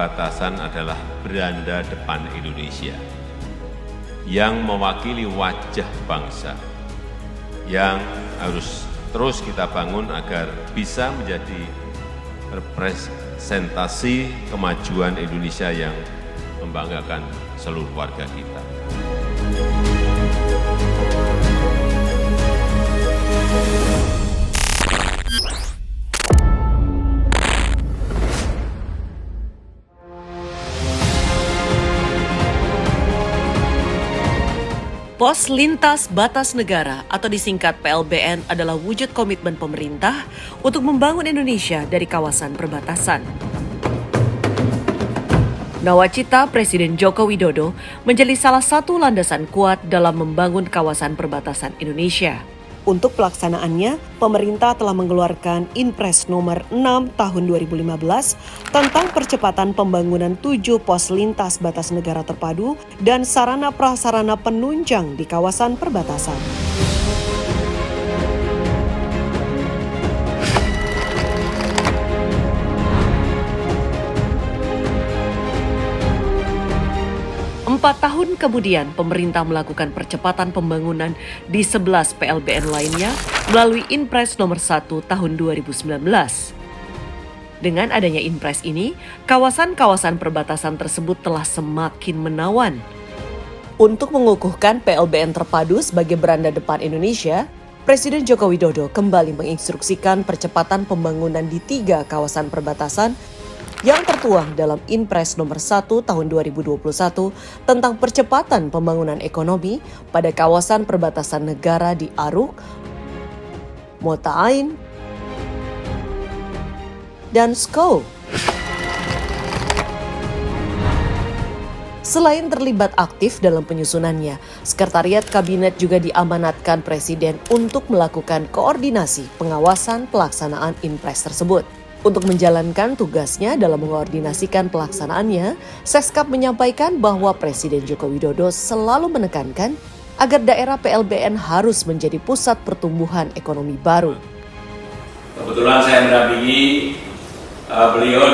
perbatasan adalah beranda depan Indonesia yang mewakili wajah bangsa yang harus terus kita bangun agar bisa menjadi representasi kemajuan Indonesia yang membanggakan seluruh warga kita. Pos Lintas Batas Negara atau disingkat PLBN adalah wujud komitmen pemerintah untuk membangun Indonesia dari kawasan perbatasan. Nawacita Presiden Joko Widodo menjadi salah satu landasan kuat dalam membangun kawasan perbatasan Indonesia. Untuk pelaksanaannya, pemerintah telah mengeluarkan Inpres nomor 6 tahun 2015 tentang percepatan pembangunan 7 pos lintas batas negara terpadu dan sarana prasarana penunjang di kawasan perbatasan. Empat tahun kemudian, pemerintah melakukan percepatan pembangunan di 11 PLBN lainnya melalui Inpres nomor 1 tahun 2019. Dengan adanya Inpres ini, kawasan-kawasan perbatasan tersebut telah semakin menawan. Untuk mengukuhkan PLBN terpadu sebagai beranda depan Indonesia, Presiden Joko Widodo kembali menginstruksikan percepatan pembangunan di 3 kawasan perbatasan yang tertuang dalam Inpres nomor 1 tahun 2021 tentang percepatan pembangunan ekonomi pada kawasan perbatasan negara di Aruk, Mota Ain, dan Skou. Selain terlibat aktif dalam penyusunannya, Sekretariat Kabinet juga diamanatkan Presiden untuk melakukan koordinasi pengawasan pelaksanaan Inpres tersebut. Untuk menjalankan tugasnya dalam mengkoordinasikan pelaksanaannya, Seskap menyampaikan bahwa Presiden Joko Widodo selalu menekankan agar daerah PLBN harus menjadi pusat pertumbuhan ekonomi baru. Kebetulan saya mendampingi beliau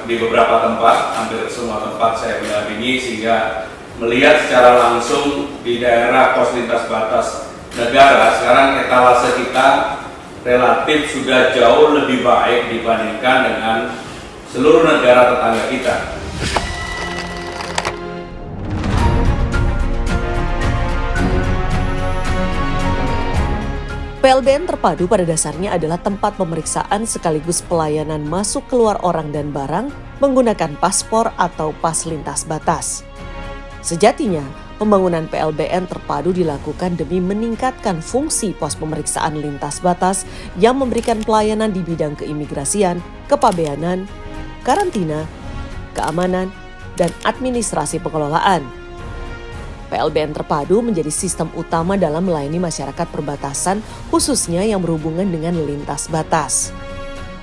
di beberapa tempat, hampir semua tempat saya mendampingi, sehingga melihat secara langsung di daerah pos lintas batas negara, sekarang etalase kita relatif sudah jauh lebih baik dibandingkan dengan seluruh negara tetangga kita. PLBN terpadu pada dasarnya adalah tempat pemeriksaan sekaligus pelayanan masuk keluar orang dan barang menggunakan paspor atau pas lintas batas. Sejatinya, pembangunan PLBN terpadu dilakukan demi meningkatkan fungsi pos pemeriksaan lintas batas yang memberikan pelayanan di bidang keimigrasian, kepabeanan, karantina, keamanan, dan administrasi pengelolaan. PLBN terpadu menjadi sistem utama dalam melayani masyarakat perbatasan, khususnya yang berhubungan dengan lintas batas.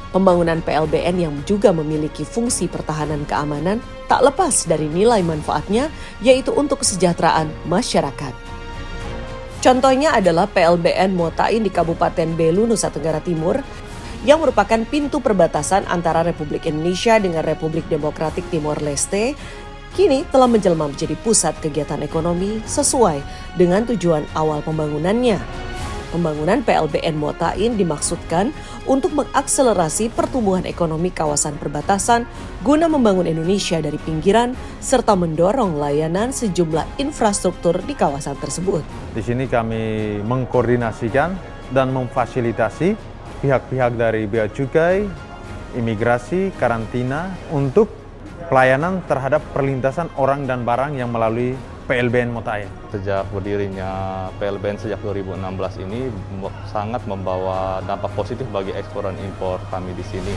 Pembangunan PLBN yang juga memiliki fungsi pertahanan keamanan tak lepas dari nilai manfaatnya, yaitu untuk kesejahteraan masyarakat. Contohnya adalah PLBN Mota Ain di Kabupaten Belu, Nusa Tenggara Timur, yang merupakan pintu perbatasan antara Republik Indonesia dengan Republik Demokratik Timor Leste, kini telah menjelma menjadi pusat kegiatan ekonomi sesuai dengan tujuan awal pembangunannya. Pembangunan PLBN Mota Ain dimaksudkan untuk mengakselerasi pertumbuhan ekonomi kawasan perbatasan guna membangun Indonesia dari pinggiran serta mendorong layanan sejumlah infrastruktur di kawasan tersebut. Di sini kami mengkoordinasikan dan memfasilitasi pihak-pihak dari Bea Cukai, imigrasi, karantina untuk pelayanan terhadap perlintasan orang dan barang yang melalui PLBN Mota Ain. Sejak berdirinya PLBN sejak 2016 ini sangat membawa dampak positif bagi ekspor dan impor kami di sini.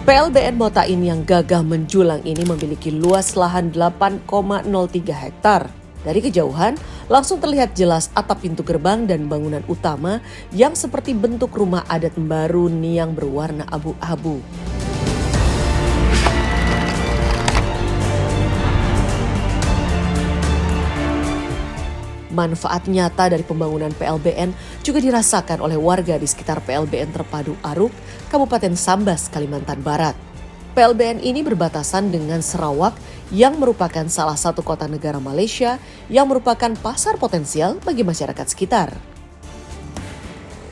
PLBN Mota Ain yang gagah menjulang ini memiliki luas lahan 8,03 hektar. Dari kejauhan, langsung terlihat jelas atap pintu gerbang dan bangunan utama yang seperti bentuk rumah adat Mbaru Niang berwarna abu-abu. Manfaat nyata dari pembangunan PLBN juga dirasakan oleh warga di sekitar PLBN Terpadu Aruk, Kabupaten Sambas, Kalimantan Barat. PLBN ini berbatasan dengan Sarawak yang merupakan salah satu kota negara Malaysia yang merupakan pasar potensial bagi masyarakat sekitar.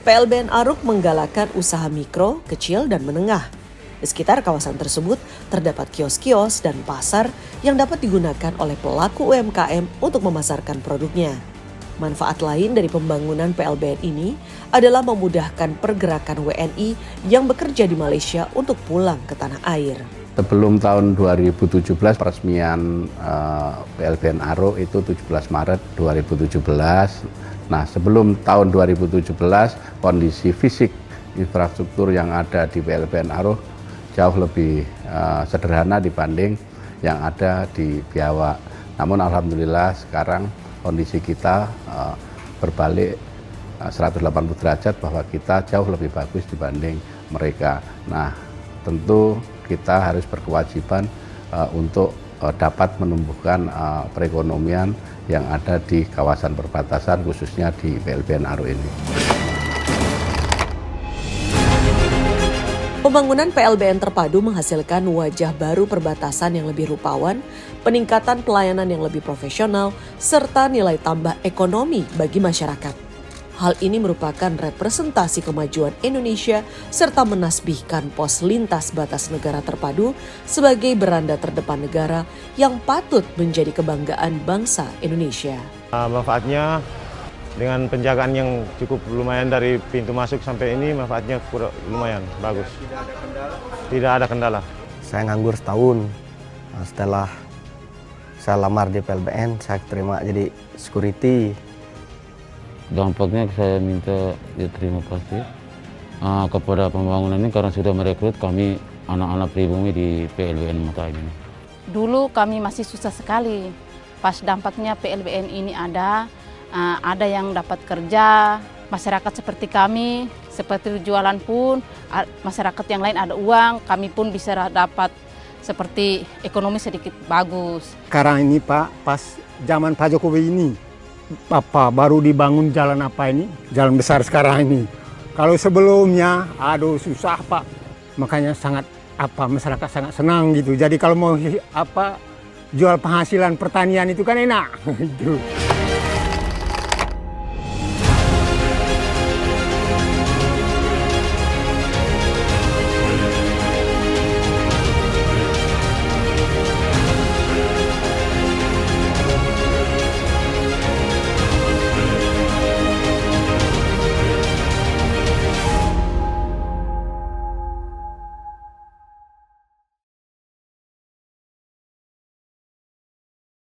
PLBN Aruk menggalakkan usaha mikro, kecil, dan menengah. Di sekitar kawasan tersebut terdapat kios-kios dan pasar yang dapat digunakan oleh pelaku UMKM untuk memasarkan produknya. Manfaat lain dari pembangunan PLBN ini adalah memudahkan pergerakan WNI yang bekerja di Malaysia untuk pulang ke tanah air. Sebelum tahun 2017 peresmian PLBN Aruk itu 17 Maret 2017. Nah, sebelum tahun 2017 kondisi fisik infrastruktur yang ada di PLBN Aruk jauh lebih sederhana dibanding yang ada di Biawak. Namun alhamdulillah sekarang kondisi kita berbalik 180 derajat bahwa kita jauh lebih bagus dibanding mereka. Nah, tentu kita harus berkewajiban untuk dapat menumbuhkan perekonomian yang ada di kawasan perbatasan khususnya di PLBN Aruk ini. Pembangunan PLBN Terpadu menghasilkan wajah baru perbatasan yang lebih rupawan, peningkatan pelayanan yang lebih profesional, serta nilai tambah ekonomi bagi masyarakat. Hal ini merupakan representasi kemajuan Indonesia serta menasbihkan pos lintas batas negara terpadu sebagai beranda terdepan negara yang patut menjadi kebanggaan bangsa Indonesia. Manfaatnya dengan penjagaan yang cukup lumayan dari pintu masuk sampai ini, manfaatnya lumayan bagus. Tidak ada kendala. Saya nganggur setahun. Setelah saya lamar di PLBN, saya terima jadi security. Dampaknya saya minta terima kasih kepada pembangunan ini karena sudah merekrut kami anak-anak pribumi di PLBN Mata ini. Dulu kami masih susah sekali. Pas dampaknya PLBN ini ada yang dapat kerja, masyarakat seperti kami, seperti jualan pun, masyarakat yang lain ada uang, kami pun bisa dapat seperti ekonomi sedikit bagus. Sekarang ini Pak, pas zaman Pak Jokowi ini, baru dibangun jalan apa ini, jalan besar sekarang ini. Kalau sebelumnya, aduh susah Pak, makanya masyarakat sangat senang gitu. Jadi kalau mau jual penghasilan pertanian itu kan enak. Gitu.